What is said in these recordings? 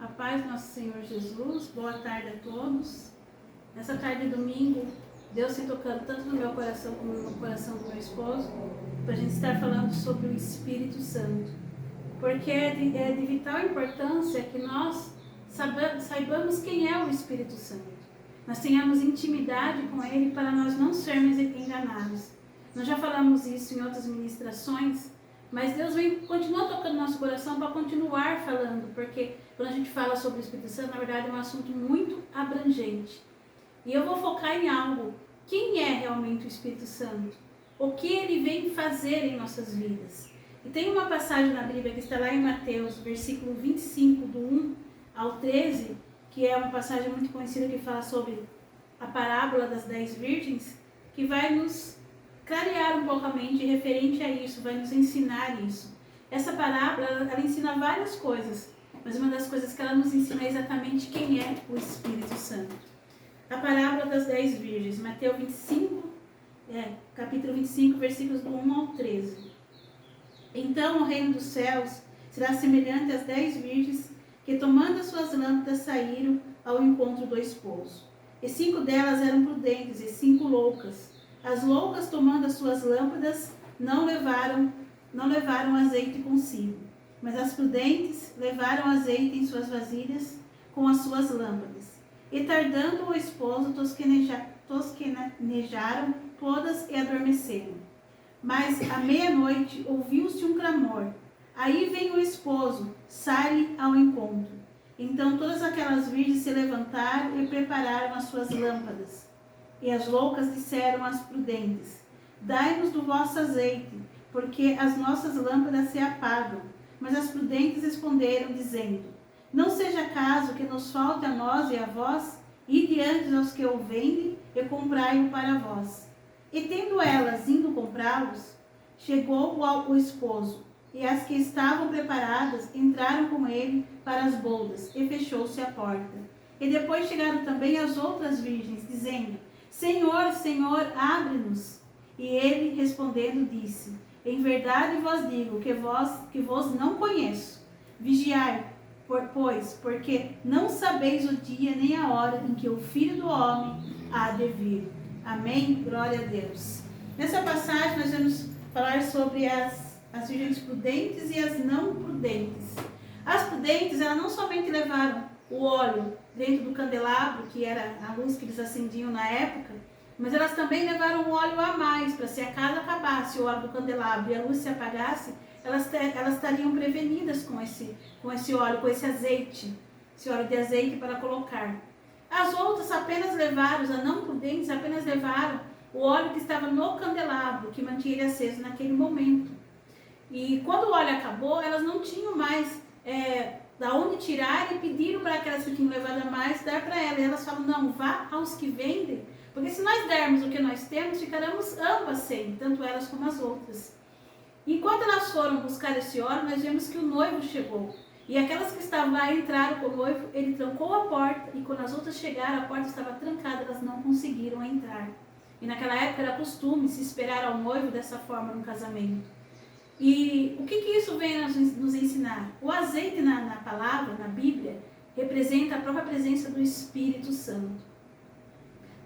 A paz do nosso Senhor Jesus, boa tarde a todos. Nessa tarde de domingo, Deus se tocando tanto no meu coração como no coração do meu esposo, para a gente estar falando sobre o Espírito Santo. Porque é de vital importância que nós saibamos quem é o Espírito Santo. Nós tenhamos intimidade com Ele para nós não sermos enganados. Nós já falamos isso em outras ministrações, mas Deus continua tocando no nosso coração para continuar falando, porque quando a gente fala sobre o Espírito Santo, na verdade é um assunto muito abrangente. E eu vou focar em algo. Quem é realmente o Espírito Santo? O que ele vem fazer em nossas vidas? E tem uma passagem na Bíblia que está lá em Mateus, versículo 25, do 1 ao 13, que é uma passagem muito conhecida que fala sobre a parábola das 10 virgens, que vai nos clarear um pouco a mente referente a isso, vai nos ensinar isso. Essa parábola, ela ensina várias coisas, mas uma das coisas que ela nos ensina é exatamente quem é o Espírito Santo. A parábola das 10 virgens, Mateus 25, capítulo 25, versículos do 1 ao 13. Então o reino dos céus será semelhante às 10 virgens que, tomando as suas lâmpadas, saíram ao encontro do esposo. E 5 delas eram prudentes e 5 loucas. As loucas, tomando as suas lâmpadas, não levaram azeite consigo, mas as prudentes levaram azeite em suas vasilhas com as suas lâmpadas. E tardando o esposo, tosquenejaram todas e adormeceram. Mas à meia-noite ouviu-se um clamor. Aí vem o esposo, sai ao encontro. Então todas aquelas virgens se levantaram e prepararam as suas lâmpadas. E as loucas disseram às prudentes: dai-nos do vosso azeite, porque as nossas lâmpadas se apagam. Mas as prudentes responderam, dizendo: não seja caso que nos falte a nós e a vós, e diante aos que o vendem, e comprai-o para vós. E tendo elas indo comprá-los, chegou o esposo, e as que estavam preparadas entraram com ele para as bodas, e fechou-se a porta. E depois chegaram também as outras virgens, dizendo: Senhor, Senhor, abre-nos. E ele, respondendo, disse: em verdade vos digo que vos não conheço. Vigiai, pois, porque não sabeis o dia nem a hora em que o Filho do Homem há de vir. Amém? Glória a Deus. Nessa passagem nós vamos falar sobre as virgens prudentes e as não prudentes. As prudentes, elas não somente levaram o óleo dentro do candelabro, que era a luz que eles acendiam na época, mas elas também levaram o óleo a mais, para se a casa acabasse o óleo do candelabro e a luz se apagasse, elas estariam prevenidas com esse óleo, com esse azeite, esse óleo de azeite para colocar. As outras apenas levaram, as não prudentes apenas levaram o óleo que estava no candelabro, que mantinha ele aceso naquele momento. E quando o óleo acabou, elas não tinham mais da onde tirar, e pediram para aquelas que tinham levado a mais dar para elas. E elas falam: não, vá aos que vendem, porque se nós dermos o que nós temos, ficaremos ambas sem, tanto elas como as outras. Enquanto elas foram buscar esse óleo, nós vemos que o noivo chegou. E aquelas que estavam lá entraram com o noivo, ele trancou a porta, e quando as outras chegaram, a porta estava trancada, elas não conseguiram entrar. E naquela época era costume se esperar ao noivo dessa forma no casamento. E o que isso vem nos ensinar? O azeite na palavra, na Bíblia, representa a própria presença do Espírito Santo.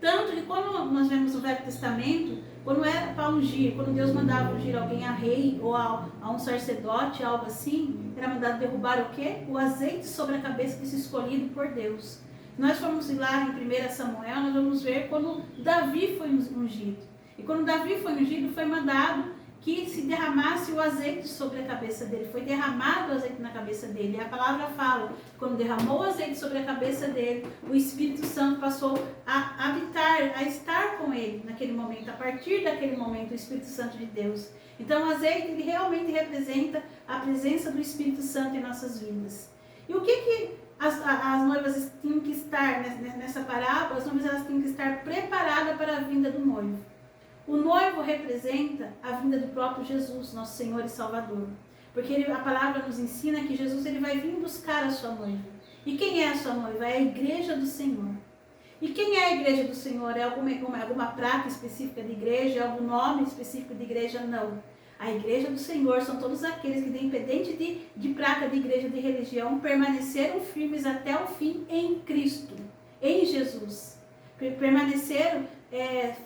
Tanto que quando nós vemos no Velho Testamento, quando era para ungir, quando Deus mandava ungir alguém a rei ou a um sacerdote, algo assim, era mandado derrubar o quê? O azeite sobre a cabeça desse escolhido por Deus. Se nós formos lá em 1 Samuel, nós vamos ver quando Davi foi ungido. E quando Davi foi ungido, foi mandado que se derramasse o azeite sobre a cabeça dele. Foi derramado o azeite na cabeça dele. E a palavra fala, quando derramou o azeite sobre a cabeça dele, o Espírito Santo passou a habitar, a estar com ele naquele momento. A partir daquele momento, o Espírito Santo de Deus. Então o azeite, ele realmente representa a presença do Espírito Santo em nossas vidas. E o que as noivas tinham que estar nessa parábola? As noivas, elas tinham que estar preparadas para a vinda do noivo. O noivo representa a vinda do próprio Jesus, nosso Senhor e Salvador. Porque a palavra nos ensina que Jesus, ele vai vir buscar a sua noiva. E quem é a sua noiva? É a igreja do Senhor. E quem é a igreja do Senhor? É alguma placa específica de igreja? É algum nome específico de igreja? Não. A igreja do Senhor são todos aqueles que, independente de placa de igreja, de religião, permaneceram firmes até o fim em Cristo, em Jesus. Permaneceram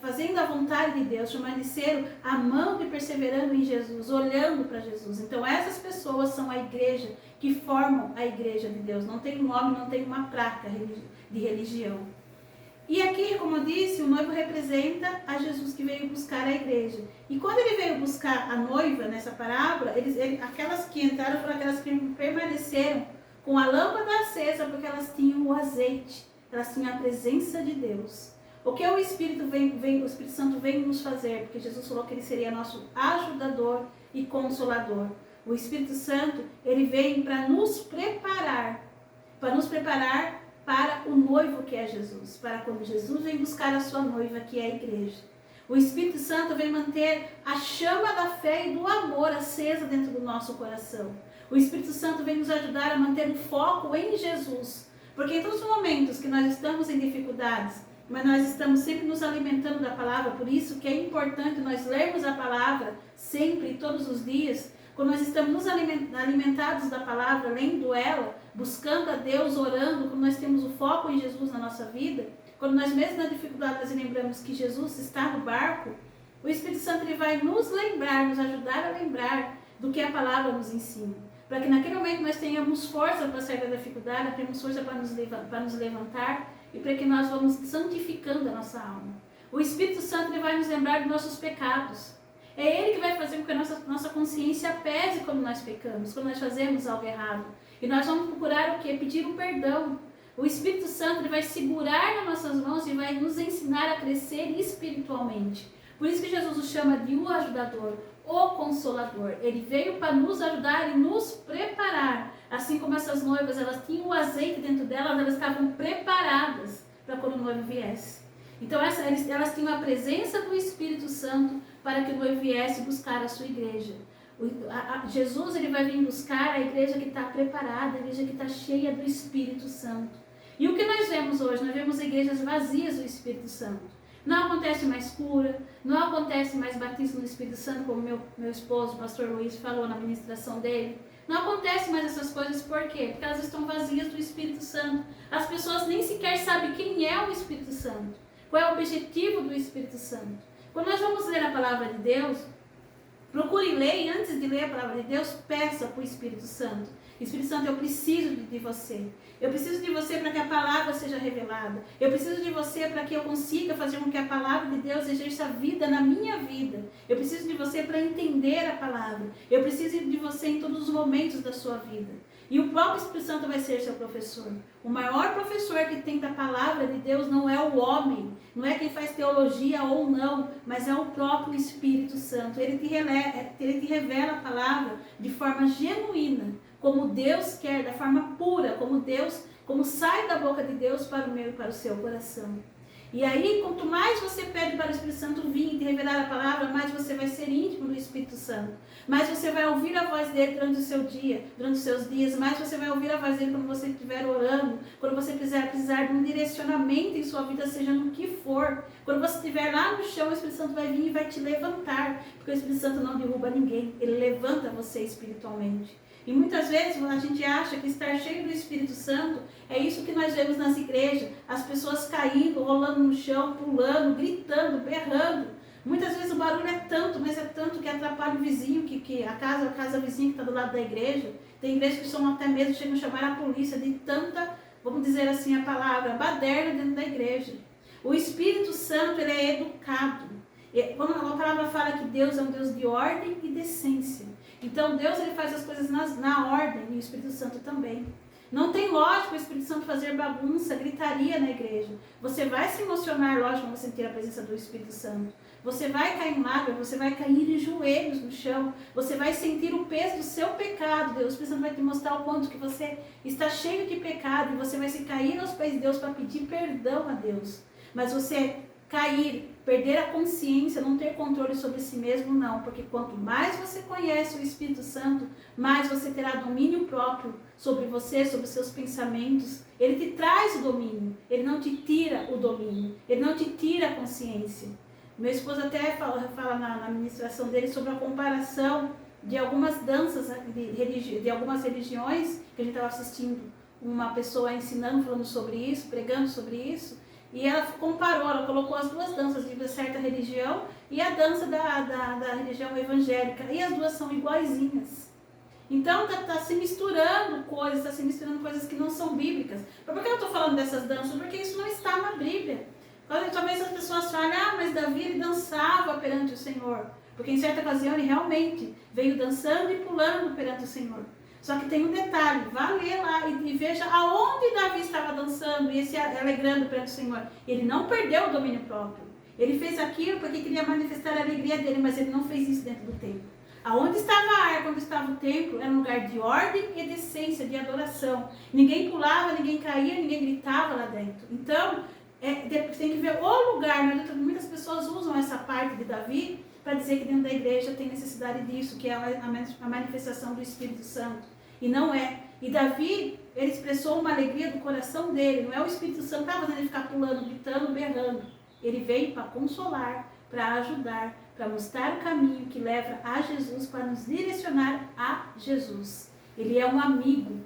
fazendo a vontade de Deus, permaneceram amando e perseverando em Jesus, olhando para Jesus. Então essas pessoas são a igreja que formam a igreja de Deus. Não tem um nome, não tem uma placa de religião. E aqui, como eu disse, o noivo representa a Jesus que veio buscar a igreja. E quando ele veio buscar a noiva nessa parábola, aquelas que entraram foram aquelas que permaneceram com a lâmpada acesa, porque elas tinham o azeite, elas tinham a presença de Deus. O que o Espírito Santo vem nos fazer? Porque Jesus falou que ele seria nosso ajudador e consolador. O Espírito Santo, ele vem para nos preparar para o noivo que é Jesus, para quando Jesus vem buscar a sua noiva, que é a igreja. O Espírito Santo vem manter a chama da fé e do amor acesa dentro do nosso coração. O Espírito Santo vem nos ajudar a manter o foco em Jesus, porque em todos os momentos que nós estamos em dificuldades, mas nós estamos sempre nos alimentando da palavra, por isso que é importante nós lermos a palavra sempre, todos os dias. Quando nós estamos nos alimentados da palavra, lendo ela, buscando a Deus, orando, quando nós temos o foco em Jesus na nossa vida, quando nós mesmo na dificuldade nós lembramos que Jesus está no barco, o Espírito Santo ele vai nos lembrar, nos ajudar a lembrar do que a palavra nos ensina. Para que naquele momento nós tenhamos força para sair da dificuldade, tenhamos força para nos levantar e para que nós vamos santificando a nossa alma. O Espírito Santo ele vai nos lembrar dos nossos pecados. É Ele que vai fazer com que a nossa consciência pese quando nós pecamos, quando nós fazemos algo errado. E nós vamos procurar o quê? Pedir o perdão. O Espírito Santo ele vai segurar nas nossas mãos e vai nos ensinar a crescer espiritualmente. Por isso que Jesus o chama de o ajudador, o consolador. Ele veio para nos ajudar e nos preparar. Assim como essas noivas, elas tinham o azeite dentro delas, elas estavam preparadas para quando o noivo viesse. Então elas tinham a presença do Espírito Santo para que o noivo viesse buscar a sua igreja. Jesus ele vai vir buscar a igreja que está preparada, a igreja que está cheia do Espírito Santo. E o que nós vemos hoje? Nós vemos igrejas vazias do Espírito Santo. Não acontece mais cura, não acontece mais batismo no Espírito Santo, como meu esposo, o pastor Luiz, falou na ministração dele. Não acontece mais essas coisas, por quê? Porque elas estão vazias do Espírito Santo. As pessoas nem sequer sabem quem é o Espírito Santo, qual é o objetivo do Espírito Santo. Quando nós vamos ler a palavra de Deus, procure ler e antes de ler a palavra de Deus, peça para o Espírito Santo. Espírito Santo, eu preciso de você. Eu preciso de você para que a palavra seja revelada. Eu preciso de você para que eu consiga fazer com que a palavra de Deus exerça vida na minha vida. Eu preciso de você para entender a palavra. Eu preciso de você em todos os momentos da sua vida. E o próprio Espírito Santo vai ser seu professor. O maior professor que tem da palavra de Deus não é o homem, não é quem faz teologia ou não, mas é o próprio Espírito Santo. Ele te revela a palavra de forma genuína, como Deus quer, da forma pura, como sai da boca de Deus para o meu e para o seu coração. E aí, quanto mais você pede para o Espírito Santo vir e te revelar a palavra, mais você vai ser íntimo do Espírito Santo. Mais você vai ouvir a voz dele durante o seu dia, durante os seus dias. Mais você vai ouvir a voz dele quando você estiver orando, quando você precisar de um direcionamento em sua vida, seja no que for. Quando você estiver lá no chão, o Espírito Santo vai vir e vai te levantar. Porque o Espírito Santo não derruba ninguém, ele levanta você espiritualmente. E muitas vezes a gente acha que estar cheio do Espírito Santo é isso que nós vemos nas igrejas. As pessoas caindo, rolando no chão, pulando, gritando, berrando. Muitas vezes o barulho é tanto, mas é tanto que atrapalha o vizinho, que a casa vizinha que está do lado da igreja. Tem igrejas que são até mesmo, chegam a chamar a polícia de tanta, vamos dizer assim a palavra, baderna dentro da igreja. O Espírito Santo ele é educado. Quando a palavra fala que Deus é um Deus de ordem e decência. Então Deus ele faz as coisas na ordem e o Espírito Santo também. Não tem lógica o Espírito Santo fazer bagunça, gritaria na igreja. Você vai se emocionar, lógico, quando você sentir a presença do Espírito Santo. Você vai cair em lágrimas, você vai cair em joelhos no chão. Você vai sentir o peso do seu pecado. Deus, o Espírito Santo vai te mostrar o quanto que você está cheio de pecado. E você vai se cair aos pés de Deus para pedir perdão a Deus. Mas você cair, perder a consciência, não ter controle sobre si mesmo, não. Porque quanto mais você conhece o Espírito Santo, mais você terá domínio próprio sobre você, sobre os seus pensamentos. Ele te traz o domínio, ele não te tira o domínio, ele não te tira a consciência. Meu esposo até fala na ministração dele sobre a comparação de algumas danças de algumas religiões, que a gente estava assistindo uma pessoa ensinando, falando sobre isso, pregando sobre isso, e ela comparou, ela colocou as duas danças de certa religião e a dança da religião evangélica, e as duas são iguaizinhas. Então está se misturando coisas que não são bíblicas. Mas por que eu estou falando dessas danças? Porque isso não está na Bíblia. Talvez as pessoas falem, mas Davi ele dançava perante o Senhor. Porque em certa ocasião ele realmente veio dançando e pulando perante o Senhor. Só que tem um detalhe, vá ler lá e veja aonde Davi estava dançando e se alegrando perante o Senhor. Ele não perdeu o domínio próprio. Ele fez aquilo porque queria manifestar a alegria dele, mas ele não fez isso dentro do templo. Aonde estava a arca, onde estava o templo, era um lugar de ordem e decência, de adoração. Ninguém pulava, ninguém caía, ninguém gritava lá dentro. Então, tem que ver o lugar. Muitas pessoas usam essa parte de Davi para dizer que dentro da igreja tem necessidade disso, que é a manifestação do Espírito Santo. E não é. E Davi, ele expressou uma alegria do coração dele. Não é o Espírito Santo que estava fazendo ele ficar pulando, gritando, berrando. Ele veio para consolar, para ajudar, para mostrar o caminho que leva a Jesus, para nos direcionar a Jesus. Ele é um amigo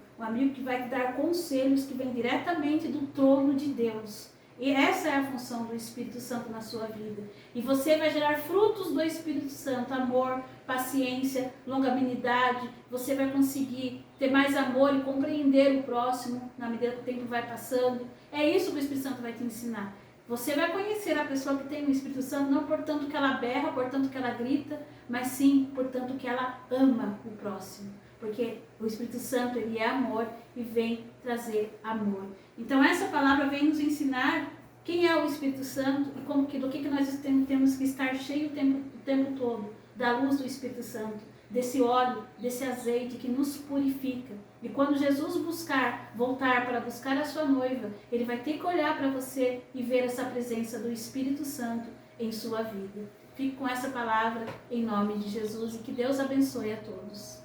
que vai te dar conselhos que vêm diretamente do trono de Deus. E essa é a função do Espírito Santo na sua vida. E você vai gerar frutos do Espírito Santo, amor, paciência, longanimidade. Você vai conseguir ter mais amor e compreender o próximo na medida que o tempo vai passando. É isso que o Espírito Santo vai te ensinar. Você vai conhecer a pessoa que tem o Espírito Santo, não por tanto que ela berra, por tanto que ela grita, mas sim por tanto que ela ama o próximo. Porque o Espírito Santo, ele é amor e vem trazer amor. Então essa palavra vem nos ensinar quem é o Espírito Santo e do que nós temos que estar cheio o tempo todo, da luz do Espírito Santo, desse óleo, desse azeite que nos purifica. E quando Jesus voltar para buscar a sua noiva, ele vai ter que olhar para você e ver essa presença do Espírito Santo em sua vida. Fique com essa palavra em nome de Jesus e que Deus abençoe a todos.